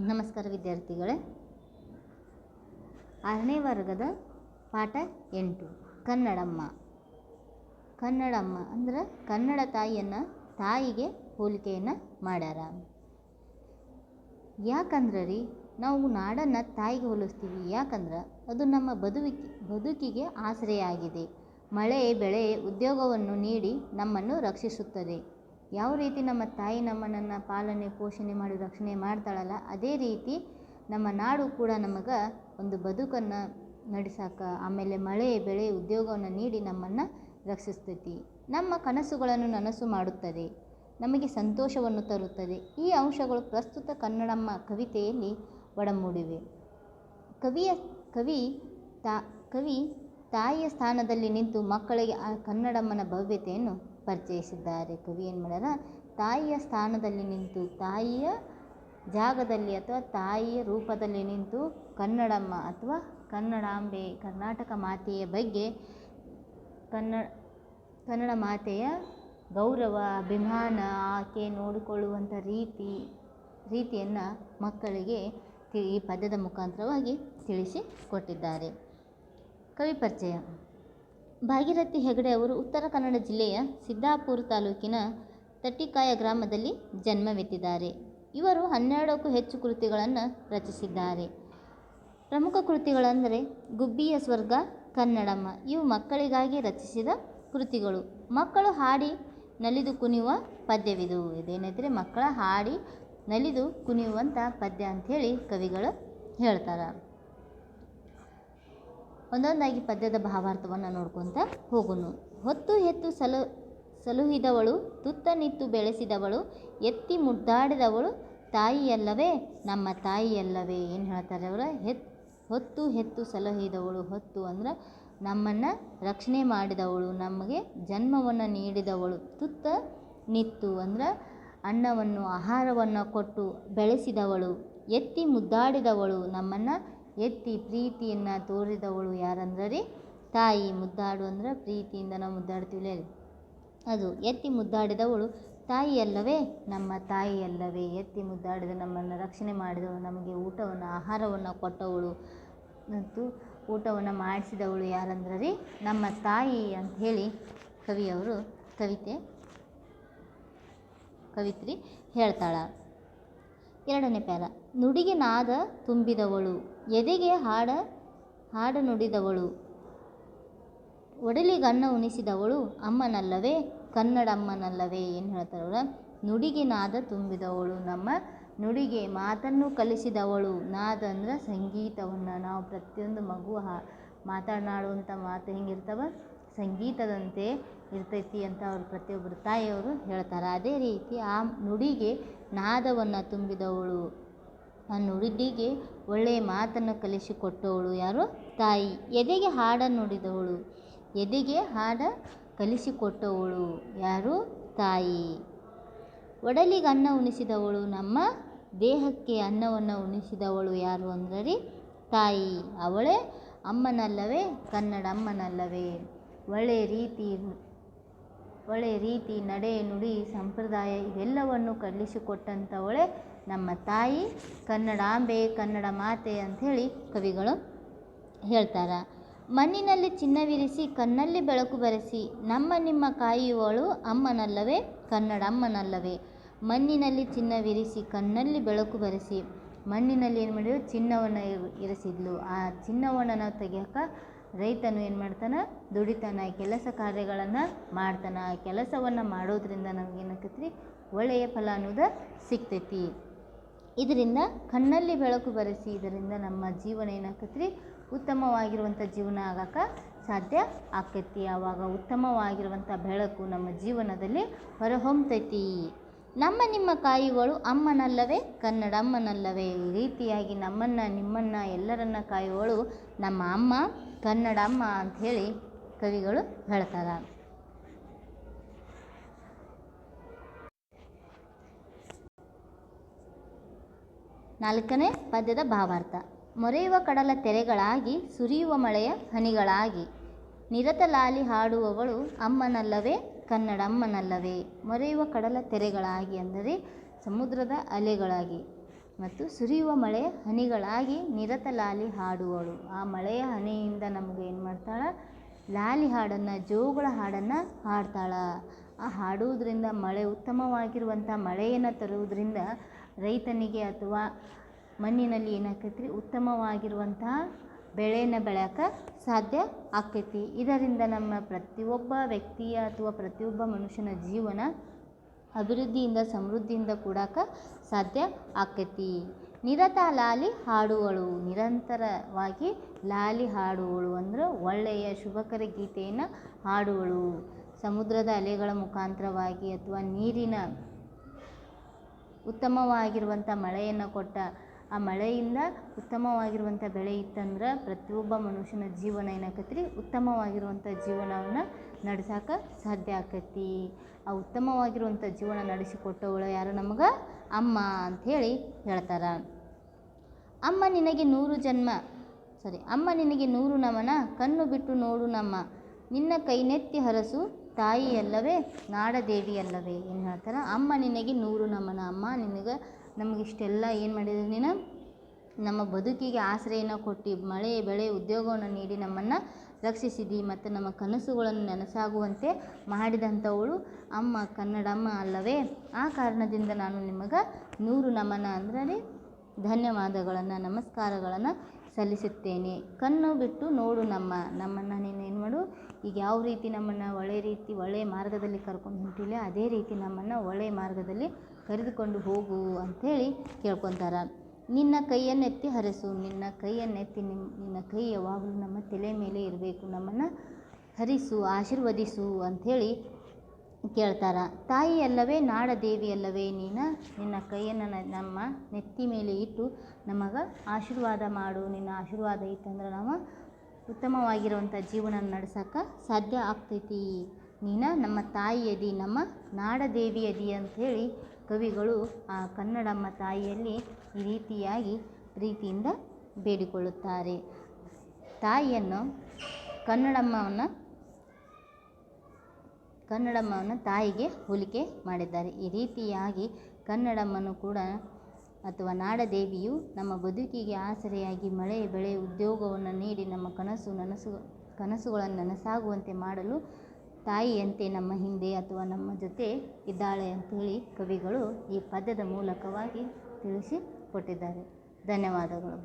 ನಮಸ್ಕಾರ ವಿದ್ಯಾರ್ಥಿಗಳೇ. 6ನೇ ವರ್ಗದ ಪಾಠ 8 ಕನ್ನಡಮ್ಮ. ಕನ್ನಡಮ್ಮ ಅಂದ್ರೆ ಕನ್ನಡ ತಾಯಿಗೆ ಹೋಲಿಕೆಯನ್ನು ಮಾಡ್ಯಾರ. ಯಾಕಂದ್ರೆ ನಾವು ನಾಡನ್ನು ತಾಯಿಗೆ ಹೋಲಿಸ್ತೀವಿ. ಯಾಕಂದ್ರೆ ಅದು ನಮ್ಮ ಬದುಕಿಗೆ ಆಸರೆಯಾಗಿದೆ. ಮಳೆ ಬೆಳೆ ಉದ್ಯೋಗವನ್ನು ನೀಡಿ ನಮ್ಮನ್ನು ರಕ್ಷಿಸುತ್ತದೆ. ಯಾವ ರೀತಿ ನಮ್ಮ ತಾಯಿ ನಮ್ಮನ್ನು ಪಾಲನೆ ಪೋಷಣೆ ಮಾಡಿ ರಕ್ಷಣೆ ಮಾಡ್ತಾಳಲ್ಲ, ಅದೇ ರೀತಿ ನಮ್ಮ ನಾಡು ಕೂಡ ನಮಗೆ ಒಂದು ಬದುಕನ್ನು ನಡೆಸಾಕ, ಆಮೇಲೆ ಮಳೆ ಬೆಳೆ ಉದ್ಯೋಗವನ್ನು ನೀಡಿ ನಮ್ಮನ್ನು ರಕ್ಷಿಸ್ತೈತಿ. ನಮ್ಮ ಕನಸುಗಳನ್ನು ನನಸು ಮಾಡುತ್ತದೆ, ನಮಗೆ ಸಂತೋಷವನ್ನು ತರುತ್ತದೆ. ಈ ಅಂಶಗಳು ಪ್ರಸ್ತುತ ಕನ್ನಡಮ್ಮ ಕವಿತೆಯಲ್ಲಿ ಒಡಮೂಡಿವೆ. ಕವಿ ತಾಯಿಯ ಸ್ಥಾನದಲ್ಲಿ ನಿಂತು ಮಕ್ಕಳಿಗೆ ಆ ಕನ್ನಡಮ್ಮನ ಭವ್ಯತೆಯನ್ನು ಪರಿಚಯಿಸಿದ್ದಾರೆ. ಕವಿ ಏನು ಮಾಡ್ಯಾರ, ತಾಯಿಯ ಸ್ಥಾನದಲ್ಲಿ ನಿಂತು, ತಾಯಿಯ ಜಾಗದಲ್ಲಿ ಅಥವಾ ತಾಯಿಯ ರೂಪದಲ್ಲಿ ನಿಂತು ಕನ್ನಡಮ್ಮ ಅಥವಾ ಕನ್ನಡಾಂಬೆ, ಕರ್ನಾಟಕ ಮಾತೆಯ ಬಗ್ಗೆ, ಕನ್ನಡ ಮಾತೆಯ ಗೌರವ ಅಭಿಮಾನ, ಆಕೆ ನೋಡಿಕೊಳ್ಳುವಂಥ ರೀತಿಯನ್ನು ಮಕ್ಕಳಿಗೆ ಈ ಪದ್ಯದ ಮುಖಾಂತರವಾಗಿ ತಿಳಿಸಿಕೊಟ್ಟಿದ್ದಾರೆ. ಕವಿ ಪರಿಚಯ. ಭಾಗೀರಥಿ ಹೆಗಡೆ ಅವರು ಉತ್ತರ ಕನ್ನಡ ಜಿಲ್ಲೆಯ ಸಿದ್ದಾಪುರ ತಾಲೂಕಿನ ತಟ್ಟಿಕಾಯ ಗ್ರಾಮದಲ್ಲಿ ಜನ್ಮವೆತ್ತಿದ್ದಾರೆ. ಇವರು 12ಕ್ಕೂ ಹೆಚ್ಚು ಕೃತಿಗಳನ್ನು ರಚಿಸಿದ್ದಾರೆ. ಪ್ರಮುಖ ಕೃತಿಗಳೆಂದರೆ ಗುಬ್ಬಿಯ ಸ್ವರ್ಗ, ಕನ್ನಡಮ್ಮ. ಇವು ಮಕ್ಕಳಿಗಾಗಿ ರಚಿಸಿದ ಕೃತಿಗಳು. ಮಕ್ಕಳು ಹಾಡಿ ನಲಿದು ಕುಣಿಯುವ ಪದ್ಯವಿದು. ಇದೇನೈತ್ರಿ, ಮಕ್ಕಳ ಹಾಡಿ ನಲಿದು ಕುಣಿಯುವಂಥ ಪದ್ಯ ಅಂಥೇಳಿ ಕವಿಗಳು ಹೇಳ್ತಾರೆ. ಒಂದೊಂದಾಗಿ ಪದ್ಯದ ಭಾವಾರ್ಥವನ್ನು ನೋಡ್ಕೊತ ಹೋಗುನು. ಹೊತ್ತು ಹೆತ್ತು ಸಲುಹಿದವಳು, ತುತ್ತ ನಿತ್ತು ಬೆಳೆಸಿದವಳು, ಎತ್ತಿ ಮುದ್ದಾಡಿದವಳು ತಾಯಿಯಲ್ಲವೇ, ನಮ್ಮ ತಾಯಿಯಲ್ಲವೇ. ಏನು ಹೇಳ್ತಾರೆ ಅವರು, ಹೊತ್ತು ಹೆತ್ತು ಸಲುಹಿದವಳು. ಹೊತ್ತು ಅಂದ್ರೆ ನಮ್ಮನ್ನು ರಕ್ಷಣೆ ಮಾಡಿದವಳು, ನಮಗೆ ಜನ್ಮವನ್ನು ನೀಡಿದವಳು. ತುತ್ತ ನಿತ್ತು ಅಂದ್ರೆ ಅನ್ನವನ್ನು ಆಹಾರವನ್ನು ಕೊಟ್ಟು ಬೆಳೆಸಿದವಳು. ಎತ್ತಿ ಮುದ್ದಾಡಿದವಳು, ನಮ್ಮನ್ನು ಎತ್ತಿ ಪ್ರೀತಿಯನ್ನು ತೋರಿದವಳು ಯಾರಂದ್ರೆ ತಾಯಿ. ಮುದ್ದಾಡು ಅಂದ್ರೆ ಪ್ರೀತಿಯಿಂದ ನಾವು ಮುದ್ದಾಡ್ತೀವಿ, ಅದು. ಎತ್ತಿ ಮುದ್ದಾಡಿದವಳು ತಾಯಿಯಲ್ಲವೇ, ನಮ್ಮ ತಾಯಿಯಲ್ಲವೇ. ಎತ್ತಿ ಮುದ್ದಾಡಿದ ನಮ್ಮನ್ನು ರಕ್ಷಣೆ ಮಾಡಿದವಳು, ನಮಗೆ ಊಟವನ್ನು ಆಹಾರವನ್ನು ಕೊಟ್ಟವಳು ಮತ್ತು ಊಟವನ್ನು ಮಾಡಿಸಿದವಳು ಯಾರಂದ್ರೆ ನಮ್ಮ ತಾಯಿ ಅಂಥೇಳಿ ಕವಿಯವರು ಕವಿತ್ರಿ ಹೇಳ್ತಾಳ. 2ನೇ ಪ್ಯಾರ. ನುಡಿಗೆ ನಾದ ತುಂಬಿದವಳು, ಎದೆಗೆ ಹಾಡ ನುಡಿದವಳು, ಒಡಲಿಗನ್ನ ಉಣಿಸಿದವಳು ಅಮ್ಮನಲ್ಲವೇ, ಕನ್ನಡಮ್ಮನಲ್ಲವೇ. ಏನು ಹೇಳ್ತಾರವಳ, ನುಡಿಗೆ ನಾದ ತುಂಬಿದವಳು, ನಮ್ಮ ನುಡಿಗೆ ಮಾತನ್ನು ಕಲಿಸಿದವಳು. ನಾದ ಅಂದ್ರೆ ಸಂಗೀತವನ್ನು. ನಾವು ಪ್ರತಿಯೊಂದು ಮಗು ಮಾತನಾಡುವಂಥ ಮಾತು ಹೆಂಗಿರ್ತವ, ಸಂಗೀತದಂತೆ ಇರ್ತೈತಿ ಅಂತ ಅವರು ಪ್ರತಿಯೊಬ್ಬರು ತಾಯಿಯವರು ಹೇಳ್ತಾರೆ. ಅದೇ ರೀತಿ ಆ ನುಡಿಗೆ ನಾದವನ್ನು ತುಂಬಿದವಳು, ಆ ನುಡಿಗೆ ಒಳ್ಳೆಯ ಮಾತನ್ನು ಕಲಿಸಿಕೊಟ್ಟವಳು ಯಾರು, ತಾಯಿ. ಎದೆಗೆ ಹಾಡ ನುಡಿದವಳು, ಎದೆಗೆ ಹಾಡ ಕಲಿಸಿಕೊಟ್ಟವಳು ಯಾರು, ತಾಯಿ. ಒಡಲಿಗೆ ಅನ್ನ ಉಣಿಸಿದವಳು, ನಮ್ಮ ದೇಹಕ್ಕೆ ಅನ್ನವನ್ನು ಉಣಿಸಿದವಳು ಯಾರು ಅಂದ್ರೆ ತಾಯಿ. ಅವಳೇ ಅಮ್ಮನಲ್ಲವೇ, ಕನ್ನಡಮ್ಮನಲ್ಲವೇ. ಒಳ್ಳೆಯ ರೀತಿ ನಡೆ ನುಡಿ ಸಂಪ್ರದಾಯ ಇವೆಲ್ಲವನ್ನು ಕಲಿಸಿಕೊಟ್ಟಂಥವಳೇ ನಮ್ಮ ತಾಯಿ, ಕನ್ನಡಾಂಬೆ, ಕನ್ನಡ ಮಾತೆ ಅಂಥೇಳಿ ಕವಿಗಳು ಹೇಳ್ತಾರೆ. ಮಣ್ಣಿನಲ್ಲಿ ಚಿನ್ನವಿರಿಸಿ ಕಣ್ಣಲ್ಲಿ ಬೆಳಕು ಬರೆಸಿ ನಮ್ಮ ನಿಮ್ಮ ಕಾಯುವಳು ಅಮ್ಮನಲ್ಲವೇ, ಕನ್ನಡಮ್ಮನಲ್ಲವೇ. ಮಣ್ಣಿನಲ್ಲಿ ಚಿನ್ನವಿರಿಸಿ ಕಣ್ಣಲ್ಲಿ ಬೆಳಕು ಬರೆಸಿ, ಮಣ್ಣಿನಲ್ಲಿ ಏನು ಮಾಡಿದ್ರು, ಚಿನ್ನವನ್ನು ಇರಿಸಿದ್ಲು. ಆ ಚಿನ್ನವನ್ನು ನಾವು ತೆಗಿಯೋಕೆ ರೈತನು ಏನು ಮಾಡ್ತಾನೆ, ದುಡಿತಾನೆ, ಕೆಲಸ ಕಾರ್ಯಗಳನ್ನು ಮಾಡ್ತಾನೆ. ಆ ಕೆಲಸವನ್ನು ಮಾಡೋದ್ರಿಂದ ನಮಗೇನಾಕತ್ರಿ, ಒಳ್ಳೆಯ ಫಲ ಅನ್ನೋದು ಸಿಗ್ತೈತಿ. ಇದರಿಂದ ಕಣ್ಣಲ್ಲಿ ಬೆಳಕು ಬರೆಸಿ, ಇದರಿಂದ ನಮ್ಮ ಜೀವನ ಏನಾಕತ್ರಿ, ಉತ್ತಮವಾಗಿರುವಂಥ ಜೀವನ ಆಗಕ್ಕೆ ಸಾಧ್ಯ ಆಕೈತಿ. ಆವಾಗ ಉತ್ತಮವಾಗಿರುವಂಥ ಬೆಳಕು ನಮ್ಮ ಜೀವನದಲ್ಲಿ ಹೊರಹೊಮ್ಮತೈತಿ. ನಮ್ಮ ನಿಮ್ಮ ಕಾಯುವಳು ಅಮ್ಮನಲ್ಲವೇ, ಕನ್ನಡಮ್ಮನಲ್ಲವೇ. ಈ ರೀತಿಯಾಗಿ ನಮ್ಮನ್ನು ನಿಮ್ಮನ್ನು ಎಲ್ಲರನ್ನ ಕಾಯುವಳು ನಮ್ಮ ಅಮ್ಮ, ಕನ್ನಡಮ್ಮ ಅಂಥೇಳಿ ಕವಿಗಳು ಹೇಳ್ತಾರೆ. 4ನೇ ಪದ್ಯದ ಭಾವಾರ್ಥ. ಮೊರೆಯುವ ಕಡಲ ತೆರೆಗಳಾಗಿ, ಸುರಿಯುವ ಮಳೆಯ ಹನಿಗಳಾಗಿ, ನಿರತ ಲಾಲಿ ಹಾಡುವವಳು ಅಮ್ಮನಲ್ಲವೇ, ಕನ್ನಡಮ್ಮನಲ್ಲವೇ. ಮೊರೆಯುವ ಕಡಲ ತೆರೆಗಳಾಗಿ ಅಂದರೆ ಸಮುದ್ರದ ಅಲೆಗಳಾಗಿ, ಮತ್ತು ಸುರಿಯುವ ಮಳೆ ಹನಿಗಳಾಗಿ ನಿರತ ಲಾಲಿ ಹಾಡುವಳು. ಆ ಮಳೆಯ ಹನಿಯಿಂದ ನಮಗೆ ಏನು ಮಾಡ್ತಾಳೆ, ಲಾಲಿ ಹಾಡನ್ನು, ಜೋಗುಳ ಹಾಡನ್ನು ಹಾಡ್ತಾಳೆ. ಆ ಹಾಡುವುದರಿಂದ ಮಳೆ ಉತ್ತಮವಾಗಿರುವಂಥ ಮಳೆಯನ್ನು ತರುವುದರಿಂದ ರೈತನಿಗೆ ಅಥವಾ ಮಣ್ಣಿನಲ್ಲಿ ಏನಾಕೈತಿ, ಉತ್ತಮವಾಗಿರುವಂತಹ ಬೆಳೆಯನ್ನು ಬೆಳೆಯೋಕೆ ಸಾಧ್ಯ ಆಕೈತಿ. ಇದರಿಂದ ನಮ್ಮ ಪ್ರತಿಯೊಬ್ಬ ವ್ಯಕ್ತಿಯ ಅಥವಾ ಪ್ರತಿಯೊಬ್ಬ ಮನುಷ್ಯನ ಜೀವನ ಅಭಿವೃದ್ಧಿಯಿಂದ ಸಮೃದ್ಧಿಯಿಂದ ಕೂಡಕ್ಕೆ ಸಾಧ್ಯ ಆಕೈತಿ. ನಿರತ ಲಾಲಿ ಹಾಡುವಳು, ನಿರಂತರವಾಗಿ ಲಾಲಿ ಹಾಡುವಳು ಅಂದ್ರೆ ಒಳ್ಳೆಯ ಶುಭಕರ ಗೀತೆಯನ್ನು ಹಾಡುವಳು. ಸಮುದ್ರದ ಅಲೆಗಳ ಮುಖಾಂತರವಾಗಿ ಅಥವಾ ನೀರಿನ ಉತ್ತಮವಾಗಿರುವಂಥ ಮಳೆಯನ್ನು ಕೊಟ್ಟ ಆ ಮಳೆಯಿಂದ ಉತ್ತಮವಾಗಿರುವಂಥ ಬೆಳೆ ಇತ್ತಂದ್ರೆ ಪ್ರತಿಯೊಬ್ಬ ಮನುಷ್ಯನ ಜೀವನ ಏನಾಕೈತಿ, ಉತ್ತಮವಾಗಿರುವಂಥ ಜೀವನವನ್ನು ನಡೆಸೋಕೆ ಸಾಧ್ಯ ಆಕೈತಿ. ಆ ಉತ್ತಮವಾಗಿರುವಂಥ ಜೀವನ ನಡೆಸಿಕೊಟ್ಟವಳು ಯಾರು ನಮಗೆ, ಅಮ್ಮ ಅಂಥೇಳಿ ಹೇಳ್ತಾರೆ. ಅಮ್ಮ ನಿನಗೆ 100 ನಮನ, ಕಣ್ಣು ಬಿಟ್ಟು ನೋಡು ನಮ್ಮ, ನಿನ್ನ ಕೈನೆತ್ತಿ ಹರಸು ತಾಯಿಯಲ್ಲವೇ ನಾಡದೇವಿಯಲ್ಲವೇ. ಏನು ಹೇಳ್ತಾರೆ, ಅಮ್ಮ ನಿನಗೆ 100 ನಮನ. ಅಮ್ಮ ನಮಗಿಷ್ಟೆಲ್ಲ ಏನು ಮಾಡಿದ್ರು, ನೀನು ನಮ್ಮ ಬದುಕಿಗೆ ಆಶ್ರಯನ ಕೊಟ್ಟು ಮಳೆ ಬೆಳೆ ಉದ್ಯೋಗವನ್ನು ನೀಡಿ ನಮ್ಮನ್ನು ರಕ್ಷಿಸಿದಿ ಮತ್ತು ನಮ್ಮ ಕನಸುಗಳನ್ನು ನನಸಾಗುವಂತೆ ಮಾಡಿದಂಥವಳು ಅಮ್ಮ, ಕನ್ನಡಮ್ಮ ಅಲ್ಲವೇ. ಆ ಕಾರಣದಿಂದ ನಾನು ನಿಮಗೆ 100 ನಮನ ಅಂದರೆ ಧನ್ಯವಾದಗಳನ್ನು, ನಮಸ್ಕಾರಗಳನ್ನು ಸಲ್ಲಿಸುತ್ತೇನೆ. ಕಣ್ಣು ಬಿಟ್ಟು ನೋಡು ನಮ್ಮನ್ನು ನೀನು ಏನು ಮಾಡು, ಈಗ ಯಾವ ರೀತಿ ನಮ್ಮನ್ನು ಒಳ್ಳೆಯ ಮಾರ್ಗದಲ್ಲಿ ಕರ್ಕೊಂಡು ಹೊಂಟಿಲ್ಲ, ಅದೇ ರೀತಿ ನಮ್ಮನ್ನು ಒಳ್ಳೆಯ ಮಾರ್ಗದಲ್ಲಿ ಕರೆದುಕೊಂಡು ಹೋಗು ಅಂಥೇಳಿ ಕೇಳ್ಕೊತಾರೆ. ನಿನ್ನ ಕೈಯನ್ನೆತ್ತಿ ಹರಿಸು, ನಿನ್ನ ಕೈಯನ್ನೆತ್ತಿ ನಿನ್ನ ಕೈ ಯಾವಾಗಲೂ ನಮ್ಮ ತಲೆ ಮೇಲೆ ಇರಬೇಕು, ನಮ್ಮನ್ನು ಹರಿಸು, ಆಶೀರ್ವದಿಸು ಅಂಥೇಳಿ ಕೇಳ್ತಾರೆ. ತಾಯಿ ಅಲ್ಲವೇ ನಾಡದೇವಿ ಅಲ್ಲವೇ, ನಿನ್ನ ಕೈಯನ್ನು ನಮ್ಮ ನೆತ್ತಿ ಮೇಲೆ ಇಟ್ಟು ನಮಗೆ ಆಶೀರ್ವಾದ ಮಾಡು. ನಿನ್ನ ಆಶೀರ್ವಾದ ಇತ್ತಂದ್ರೆ ನಾವು ಉತ್ತಮವಾಗಿರುವಂಥ ಜೀವನ ನಡೆಸೋಕೆ ಸಾಧ್ಯ ಆಗ್ತೈತಿ. ನಮ್ಮ ತಾಯಿ ಅದಿ, ನಮ್ಮ ನಾಡದೇವಿ ಅದಿ ಅಂಥೇಳಿ ಕವಿಗಳು ಆ ಕನ್ನಡಮ್ಮ ತಾಯಿಯಲ್ಲಿ ಈ ರೀತಿಯಾಗಿ ಪ್ರೀತಿಯಿಂದ ಬೇಡಿಕೊಳ್ಳುತ್ತಾರೆ. ತಾಯಿಯನ್ನು ಕನ್ನಡಮ್ಮವನ್ನು ತಾಯಿಗೆ ಹೋಲಿಕೆ ಮಾಡಿದ್ದಾರೆ. ಈ ರೀತಿಯಾಗಿ ಕನ್ನಡಮ್ಮನು ಕೂಡ ಅಥವಾ ನಾಡದೇವಿಯು ನಮ್ಮ ಬದುಕಿಗೆ ಆಸರೆಯಾಗಿ ಮಳೆ ಬೆಳೆ ಉದ್ಯೋಗವನ್ನು ನೀಡಿ ನಮ್ಮ ಕನಸುಗಳನ್ನು ನನಸಾಗುವಂತೆ ಮಾಡಲು ತಾಯಿಯಂತೆ ನಮ್ಮ ಹಿಂದೆ ಅಥವಾ ನಮ್ಮ ಜೊತೆ ಇದ್ದಾಳೆ ಅಂಥೇಳಿ ಕವಿಗಳು ಈ ಪದ್ಯದ ಮೂಲಕವಾಗಿ ತಿಳಿಸಿಕೊಟ್ಟಿದ್ದಾರೆ. ಧನ್ಯವಾದಗಳು.